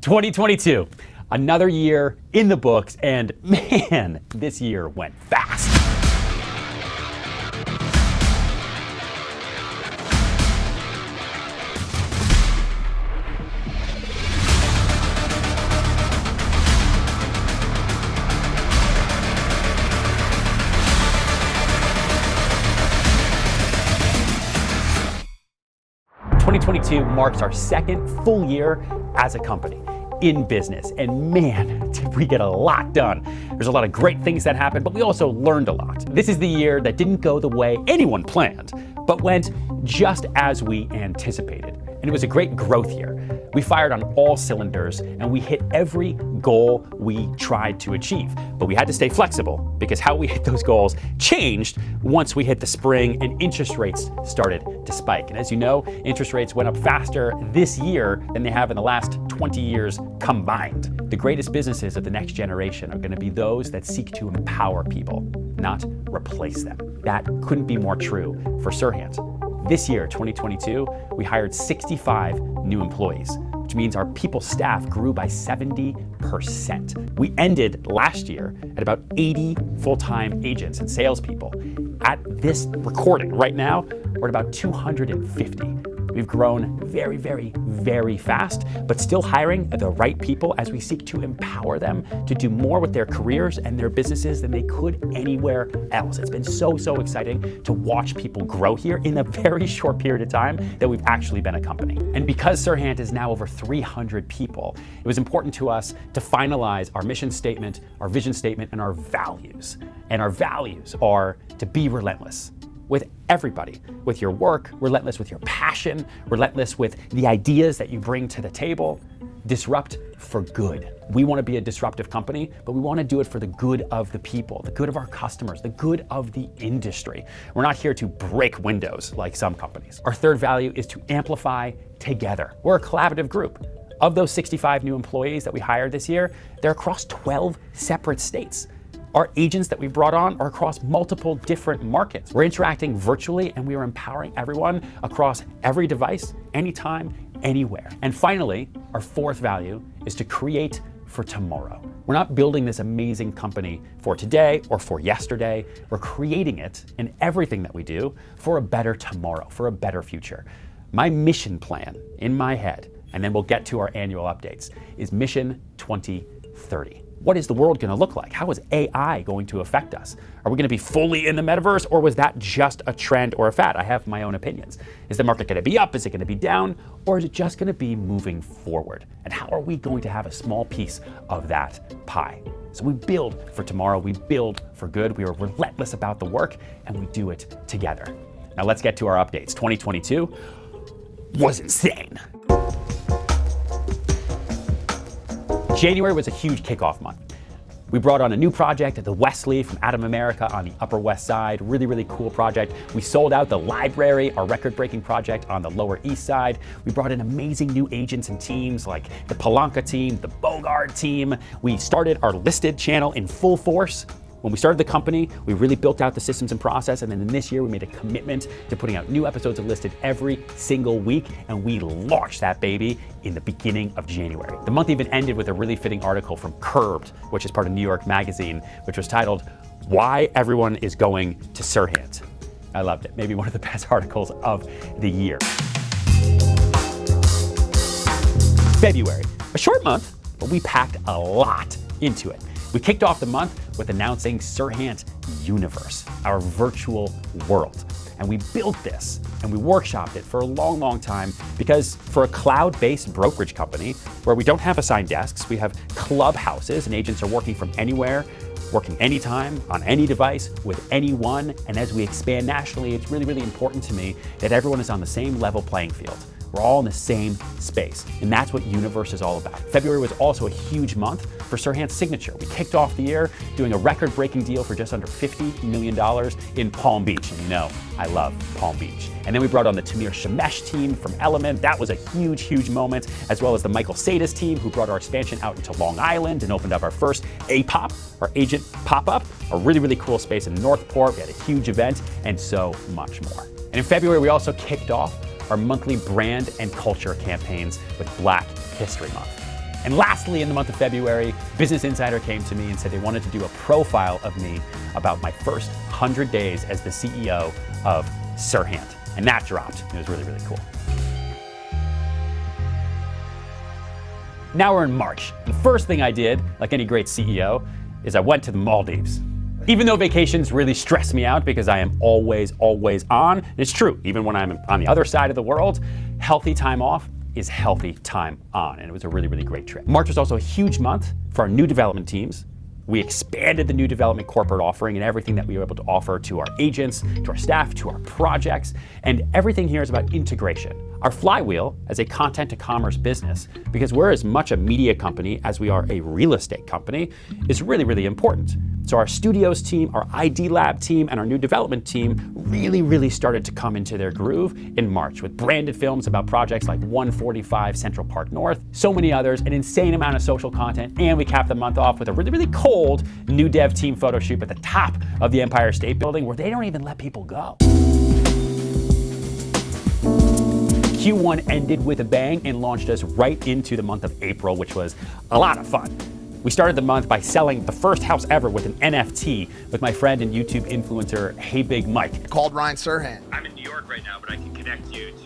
2022, another year in the books, and man, this year went fast. '22 marks our second full year as a company in business, and man, did we get a lot done. There's a lot of great things that happened, but we also learned a lot. This is the year that didn't go the way anyone planned, but went just as we anticipated. And it was a great growth year. We fired on all cylinders and we hit every goal we tried to achieve. But we had to stay flexible because how we hit those goals changed once we hit the spring and interest rates started to spike. And as you know, interest rates went up faster this year than they have in the last 20 years combined. The greatest businesses of the next generation are going to be those that seek to empower people, not replace them. That couldn't be more true for Serhant. This year, 2022, we hired 65 new employees, which means our people staff grew by 70%. We ended last year at about 80 full-time agents and salespeople. At this recording right now, we're at about 250. We've grown very, very, very fast, but still hiring the right people as we seek to empower them to do more with their careers and their businesses than they could anywhere else. It's been so exciting to watch people grow here in a very short period of time that we've actually been a company. And because Serhant is now over 300 people, it was important to us to finalize our mission statement, our vision statement, and our values. And our values are to be relentless with everybody, with your work, relentless with your passion, relentless with the ideas that you bring to the table, disrupt for good. We want to be a disruptive company, but we want to do it for the good of the people, the good of our customers, the good of the industry. We're not here to break windows like some companies. Our third value is to amplify together. We're a collaborative group. Of those 65 new employees that we hired this year, they're across 12 separate states. Our agents that we brought on are across multiple different markets. We're interacting virtually and we are empowering everyone across every device, anytime, anywhere. And finally, our fourth value is to create for tomorrow. We're not building this amazing company for today or for yesterday. We're creating it in everything that we do for a better tomorrow, for a better future. My mission plan in my head, and then we'll get to our annual updates, is Mission 2030. What is the world going to look like? How is AI going to affect us? Are we going to be fully in the metaverse, or was that just a trend or a fad? I have my own opinions. Is the market going to be up? Is it going to be down? Or is it just going to be moving forward? And how are we going to have a small piece of that pie? So we build for tomorrow. We build for good. We are relentless about the work, and we do it together. Now let's get to our updates. 2022 was insane. January was a huge kickoff month. We brought on a new project, the Wesley from Adam America on the Upper West Side. Really cool project. We sold out the library, our record-breaking project on the Lower East Side. We brought in amazing new agents and teams like the Palanca team, the Bogard team. We started our listed channel in full force. When we started the company, we really built out the systems and process, and then this year we made a commitment to putting out new episodes of Listed every single week, and we launched that baby in the beginning of January. The month even ended with a really fitting article from Curbed, which is part of New York Magazine, which was titled, "Why Everyone is Going to Serhant." I loved it. Maybe one of the best articles of the year. February, a short month, but we packed a lot into it. We kicked off the month with announcing Serhant Universe, our virtual world. And we built this and we workshopped it for a long time because for a cloud-based brokerage company where we don't have assigned desks, we have clubhouses and agents are working from anywhere, working anytime, on any device, with anyone. And as we expand nationally, it's really important to me that everyone is on the same level playing field. We're all in the same space, and that's what Universe is all about. February was also a huge month for Serhant's Signature. We kicked off the year doing a record-breaking deal for just under $50 million in Palm Beach, and you know, I love Palm Beach. And then we brought on the Tamir Shemesh team from Element. That was a huge moment, as well as the Michael Sadis team, who brought our expansion out into Long Island and opened up our first APOP, our agent pop-up, a really cool space in Northport. We had a huge event, and so much more. And in February, we also kicked off our monthly brand and culture campaigns with Black History Month. And lastly, in the month of February, Business Insider came to me and said they wanted to do a profile of me about my first 100 days as the CEO of Serhant. And that dropped. It was really, really cool. Now we're in March. The first thing I did, like any great CEO, is I went to the Maldives. Even though vacations really stress me out because I am always on, it's true, even when I'm on the other side of the world, healthy time off is healthy time on, and it was a really, really great trip. March was also a huge month for our new development teams. We expanded the new development corporate offering and everything that we were able to offer to our agents, to our staff, to our projects, and everything here is about integration. Our flywheel as a content to commerce business, because we're as much a media company as we are a real estate company, is really, really important. So our studios team, our ID lab team, and our new development team really started to come into their groove in March with branded films about projects like 145 Central Park North, so many others, an insane amount of social content, and we capped the month off with a really, really cold new dev team photo shoot at the top of the Empire State Building where they don't even let people go. Q1 ended with a bang and launched us right into the month of April, which was a lot of fun. We started the month by selling the first house ever with an NFT with my friend and YouTube influencer, Hey Big Mike. Called Ryan Serhant. I'm in New York right now, but I can connect you to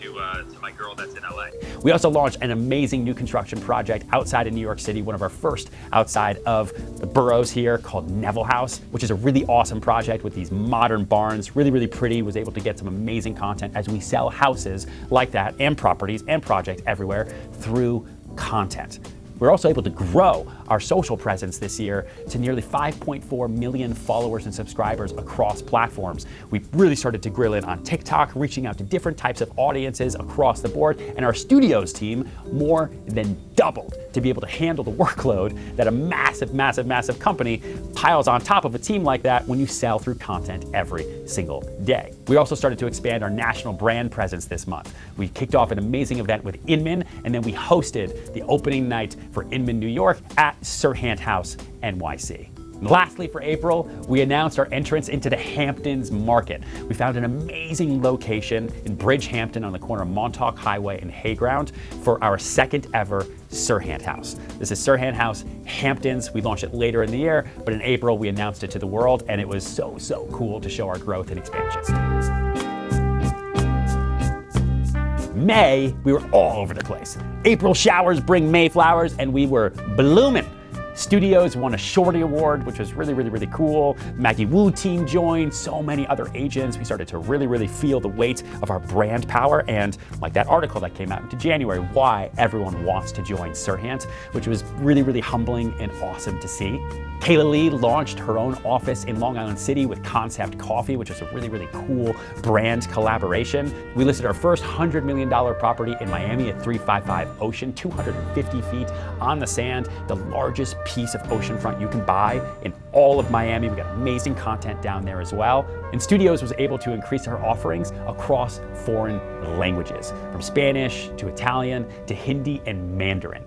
my girl that's in LA. We also launched an amazing new construction project outside of New York City, one of our first outside of the boroughs here, called Neville House, which is a really awesome project with these modern barns, really pretty. Was able to get some amazing content as we sell houses like that and properties and projects everywhere through content. We're also able to grow our social presence this year to nearly 5.4 million followers and subscribers across platforms. We really started to grill in on TikTok, reaching out to different types of audiences across the board, and our studios team more than doubled to be able to handle the workload that a massive company piles on top of a team like that when you sell through content every single day. We also started to expand our national brand presence this month. We kicked off an amazing event with Inman, and then we hosted the opening night for Inman, New York at Serhant House NYC. And lastly, for April, we announced our entrance into the Hamptons market. We found an amazing location in Bridgehampton on the corner of Montauk Highway and Hayground for our second ever Serhant House. This is Serhant House Hamptons. We launched it later in the year, but in April we announced it to the world, and it was so cool to show our growth and expansions. May, we were all over the place. April showers bring May flowers, and we were blooming. Studios won a Shorty Award, which was really cool. Maggie Wu team joined, so many other agents. We started to really feel the weight of our brand power, and like that article that came out into January, why everyone wants to join Serhant, which was really humbling and awesome to see. Kayla Lee launched her own office in Long Island City with Concept Coffee, which was a really cool brand collaboration. We listed our first $100 million property in Miami at 355 Ocean, 250 feet on the sand, the largest piece of oceanfront you can buy in all of Miami. We got amazing content down there as well. And Studios was able to increase our offerings across foreign languages, from Spanish to Italian to Hindi and Mandarin.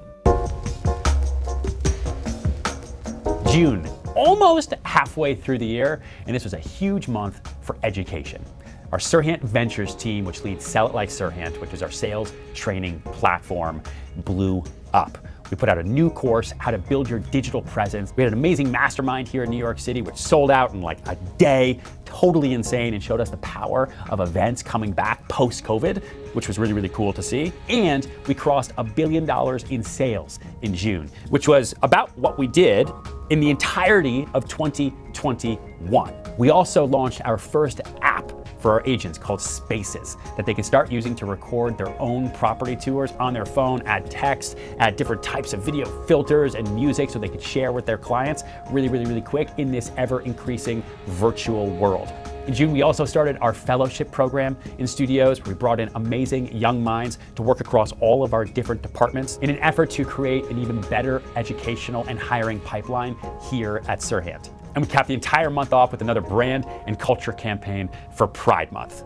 June, almost halfway through the year, and this was a huge month for education. Our Serhant Ventures team, which leads Sell It Like Serhant, which is our sales training platform, blew up. We put out a new course, how to build your digital presence. We had an amazing mastermind here in New York City, which sold out in like a day, totally insane, and showed us the power of events coming back post-COVID, which was really cool to see. And we crossed $1 billion in sales in June, which was about what we did in the entirety of 2021. We also launched our first app for our agents called Spaces that they can start using to record their own property tours on their phone, add text, add different types of video filters and music so they could share with their clients really quick in this ever increasing virtual world. In June, we also started our fellowship program in Studios, where we brought in amazing young minds to work across all of our different departments in an effort to create an even better educational and hiring pipeline here at Serhant. And we capped the entire month off with another brand and culture campaign for Pride Month.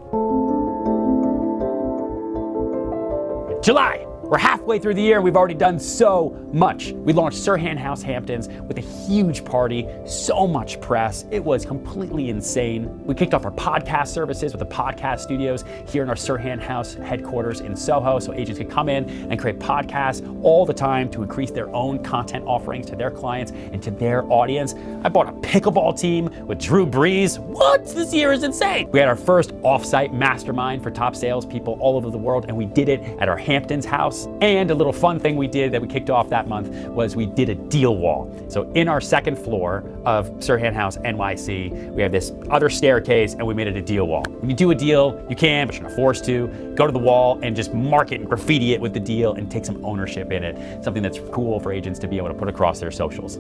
July, We're halfway through the year and we've already done so much. We launched Serhant House Hamptons with a huge party, so much press. It was completely insane. We kicked off our podcast services with the podcast studios here in our Serhant House headquarters in Soho, so agents could come in and create podcasts all the time to increase their own content offerings to their clients and to their audience. I bought a pickleball team with Drew Brees. What? This year is insane. We had our first off-site mastermind for top salespeople all over the world, and we did it at our Hamptons house. And a little fun thing we did that we kicked off that month was we did a deal wall. So in our second floor of Serhant House NYC, we have this other staircase and we made it a deal wall. When you do a deal, you can, but you're not forced to, go to the wall and just mark it and graffiti it with the deal and take some ownership in it. Something that's cool for agents to be able to put across their socials.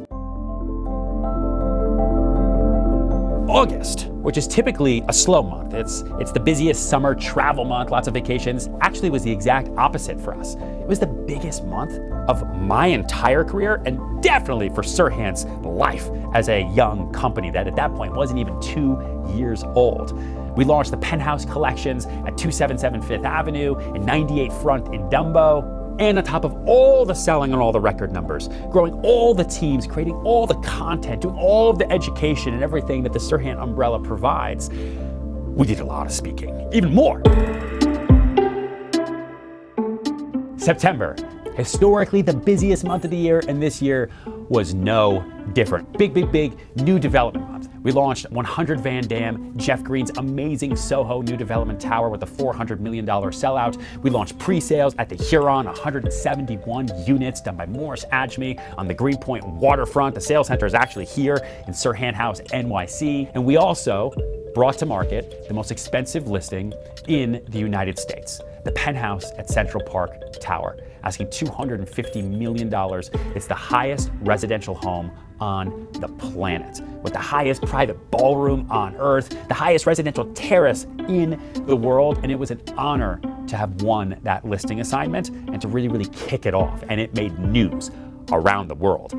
August, which is typically a slow month. It's the busiest summer travel month, lots of vacations, actually was the exact opposite for us. It was the biggest month of my entire career and definitely for Serhant's life as a young company that at that point wasn't even 2 years old. We launched the Penthouse collections at 277 Fifth Avenue and 98 Front in Dumbo. And on top of all the selling and all the record numbers, growing all the teams, creating all the content, doing all of the education and everything that the Serhant umbrella provides, we did a lot of speaking, even more. September, historically the busiest month of the year, and this year was no different. Big new development month. We launched 100 Van Dam, Jeff Green's amazing Soho new development tower with a $400 million sellout. We launched pre-sales at the Huron, 171 units done by Morris Adjmi on the Greenpoint waterfront. The sales center is actually here in Serhant House NYC. And we also brought to market the most expensive listing in the United States, the penthouse at Central Park Tower, asking $250 million. It's the highest residential home on the planet, with the highest private ballroom on earth, the highest residential terrace in the world, and it was an honor to have won that listing assignment and to really kick it off, and it made news around the world.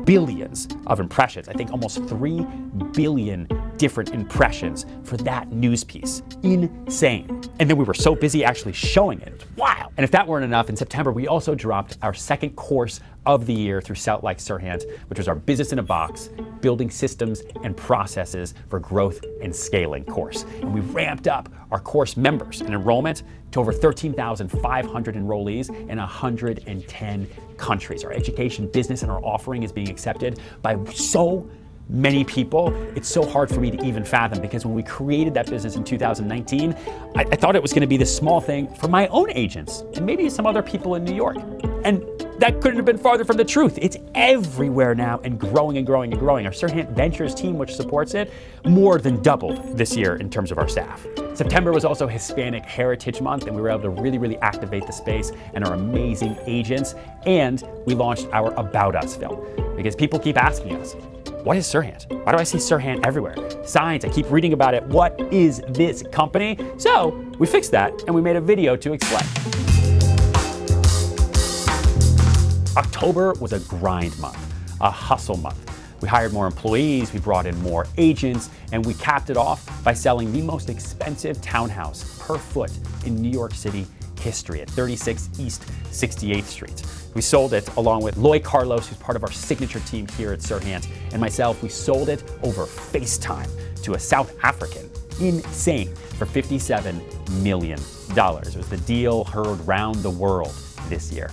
Billions of impressions, I think almost 3 billion different impressions for that news piece. Insane. And then we were so busy actually showing it. It was wild. And if that weren't enough, in September, we also dropped our second course of the year through Sell Like Serhant, which was our Business in a Box, Building Systems and Processes for Growth and Scaling course. And we ramped up our course members and enrollment to over 13,500 enrollees in 110 countries. Our education business and our offering is being accepted by so many people. It's so hard for me to even fathom, because when we created that business in 2019, I thought it was going to be this small thing for my own agents and maybe some other people in New York. And that couldn't have been farther from the truth. It's everywhere now and growing and growing and growing. Our Serhant Ventures team, which supports it, more than doubled this year in terms of our staff. September was also Hispanic Heritage Month, and we were able to really activate the space and our amazing agents. And we launched our About Us film, because people keep asking us, what is Serhant? Why do I see Serhant everywhere? Signs, I keep reading about it. What is this company? So we fixed that and we made a video to explain. October was a grind month, a hustle month. We hired more employees, we brought in more agents, and we capped it off by selling the most expensive townhouse per foot in New York City history at 36 East 68th Street. We sold it along with Loy Carlos, who's part of our signature team here at Serhant, and myself. We sold it over FaceTime to a South African. Insane, for $57 million. It was the deal heard round the world this year.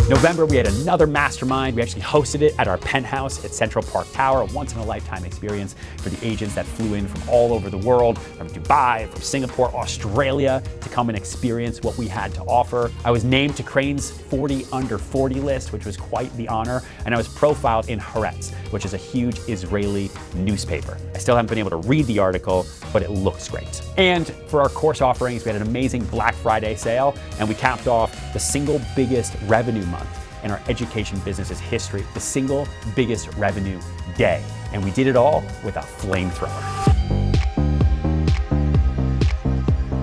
November, we had another mastermind. We actually hosted it at our penthouse at Central Park Tower, a once-in-a-lifetime experience for the agents that flew in from all over the world, from Dubai, from Singapore, Australia, to come and experience what we had to offer. I was named to Crane's 40 Under 40 list, which was quite the honor, and I was profiled in Haaretz, which is a huge Israeli newspaper. I still haven't been able to read the article, but it looks great. And for our course offerings, we had an amazing Black Friday sale, and we capped off the single biggest revenue month in our education business's history, the single biggest revenue day. And we did it all with a flamethrower.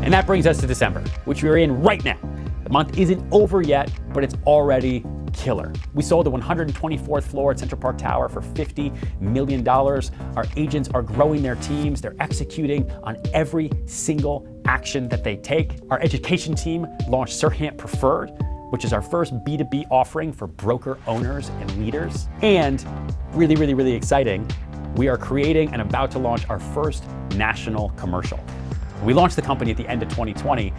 And that brings us to December, which we're in right now. The month isn't over yet, but it's already killer. We sold the 124th floor at Central Park Tower for $50 million. Our agents are growing their teams. They're executing on every single action that they take. Our education team launched Serhant Preferred, which is our first B2B offering for broker owners and leaders. And really exciting, we are creating and about to launch our first national commercial. We launched the company at the end of 2020.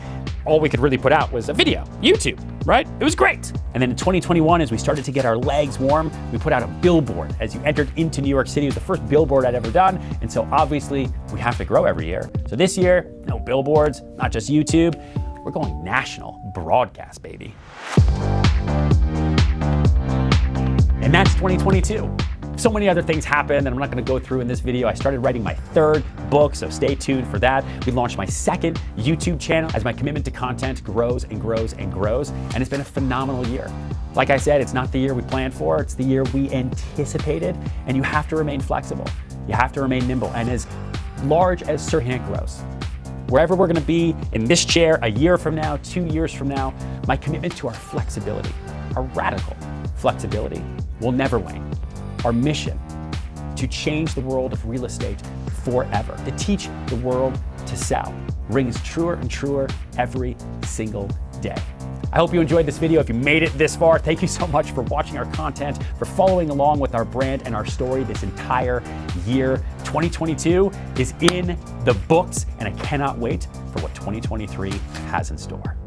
All we could really put out was a video, YouTube, right? It was great. And then in 2021, as we started to get our legs warm, we put out a billboard as you entered into New York City. It was the first billboard I'd ever done. And so obviously we have to grow every year. So this year, no billboards, not just YouTube. We're going national broadcast, baby. And that's 2022. So many other things happened that I'm not going to go through in this video. I started writing my third book, so stay tuned for that. We launched my second YouTube channel as my commitment to content grows and grows and grows, and it's been a phenomenal year. Like I said, it's not the year we planned for, it's the year we anticipated, and you have to remain flexible. You have to remain nimble, and as large as Serhant grows, wherever we're going to be in this chair a year from now, 2 years from now, my commitment to our flexibility, our radical flexibility, will never wane. Our mission to change the world of real estate forever, to teach the world to sell, rings truer and truer every single day. I hope you enjoyed this video. If you made it this far, thank you so much for watching our content, for following along with our brand and our story this entire year. 2022 is in the books, and I cannot wait for what 2023 has in store.